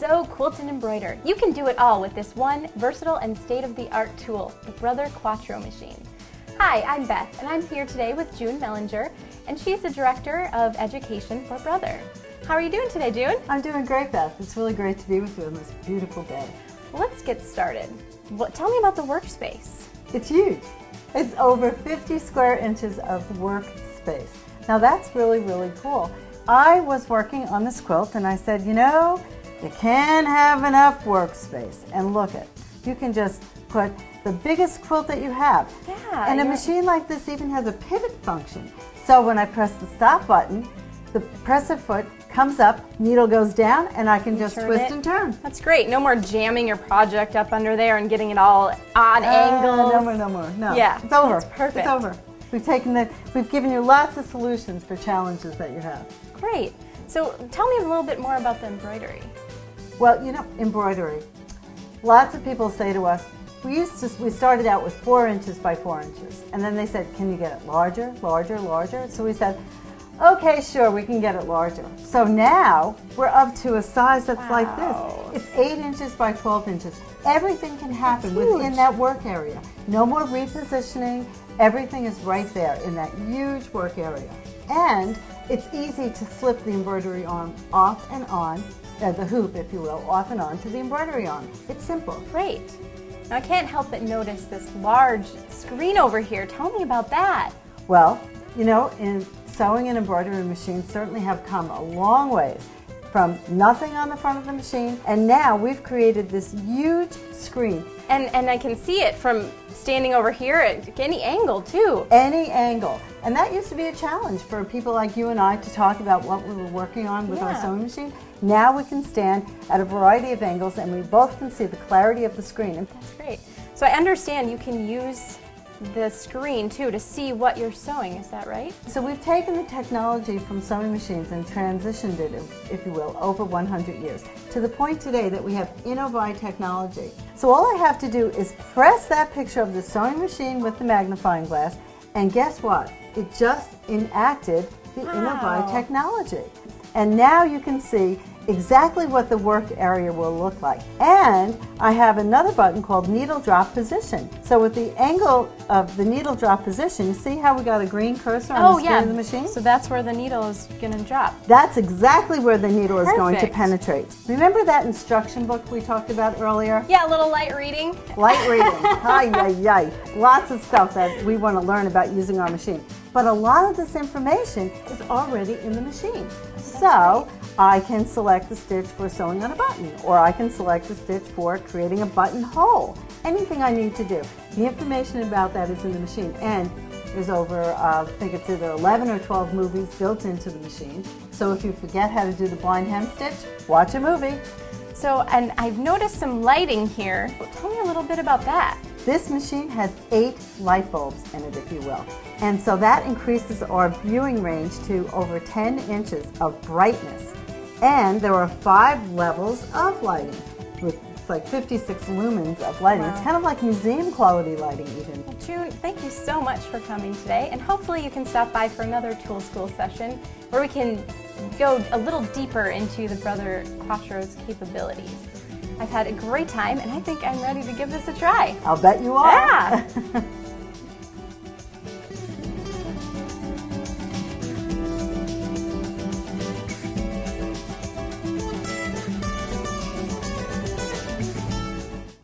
sew, quilt, and embroider. You can do it all with this one versatile and state-of-the-art tool, the Brother Quattro machine. Hi, I'm Beth, and I'm here today with June Mellinger, and she's the Director of Education for Brother. How are you doing today, June? I'm doing great, Beth. It's really great to be with you on this beautiful day. Well, let's get started. Tell me about the workspace. It's huge. It's over 50 square inches of workspace. Now that's really, really cool. I was working on this quilt and I said, you know, you can't have enough workspace. And look it, you can just put the biggest quilt that you have. Yeah. And a machine like this even has a pivot function. So when I press the stop button, the presser foot comes up, needle goes down, and I can just twist and turn. That's great. No more jamming your project up under there and getting it all on angles. No more. No. Yeah, It's over. that's perfect. It's over. We've given you lots of solutions for challenges that you have. Great. So tell me a little bit more about the embroidery. Well, you know, embroidery. Lots of people say to us, we started out with 4 inches by 4 inches, and then they said, can you get it larger, larger, larger? So we said, okay, sure, we can get it larger. So now we're up to a size that's like this. It's 8 inches by 12 inches. Everything can happen within that work area. No more repositioning. Everything is right there in that huge work area. And it's easy to slip the embroidery arm off and on, the hoop, if you will, off and on to the embroidery arm. It's simple. Great. Now, I can't help but notice this large screen over here. Tell me about that. Well, you know, in sewing and embroidery machines certainly have come a long ways from nothing on the front of the machine, and now we've created this huge screen. And I can see it from standing over here at any angle too. Any angle. And that used to be a challenge for people like you and I to talk about what we were working on with our sewing machine. Now we can stand at a variety of angles and we both can see the clarity of the screen. That's great. So I understand you can use the screen too to see what you're sewing, is that right? So we've taken the technology from sewing machines and transitioned it, if you will, over 100 years to the point today that we have Innovi technology. So all I have to do is press that picture of the sewing machine with the magnifying glass, and guess what? It just enacted the Innovi technology. And now you can see exactly what the work area will look like. And I have another button called needle drop position. So with the angle of the needle drop position, you see how we got a green cursor on the screen of the machine? So that's where the needle is going to drop. That's exactly where the needle is going to penetrate. Remember that instruction book we talked about earlier? Yeah, a little light reading. Light reading. Hi. Lots of stuff that we want to learn about using our machine. But a lot of this information is already in the machine. So I can select the stitch for sewing on a button, or I can select the stitch for creating a buttonhole. Anything I need to do. The information about that is in the machine, and there's over, I think it's either 11 or 12 movies built into the machine. So if you forget how to do the blind hem stitch, watch a movie. So, and I've noticed some lighting here. Tell me a little bit about that. This machine has 8 light bulbs in it, if you will. And so that increases our viewing range to over 10 inches of brightness. And there are 5 levels of lighting with like 56 lumens of lighting. Wow. It's kind of like museum quality lighting even. Well, June, thank you so much for coming today, and hopefully you can stop by for another Tool School session where we can go a little deeper into the Brother Quattro's capabilities. I've had a great time, and I think I'm ready to give this a try. I'll bet you are. Yeah.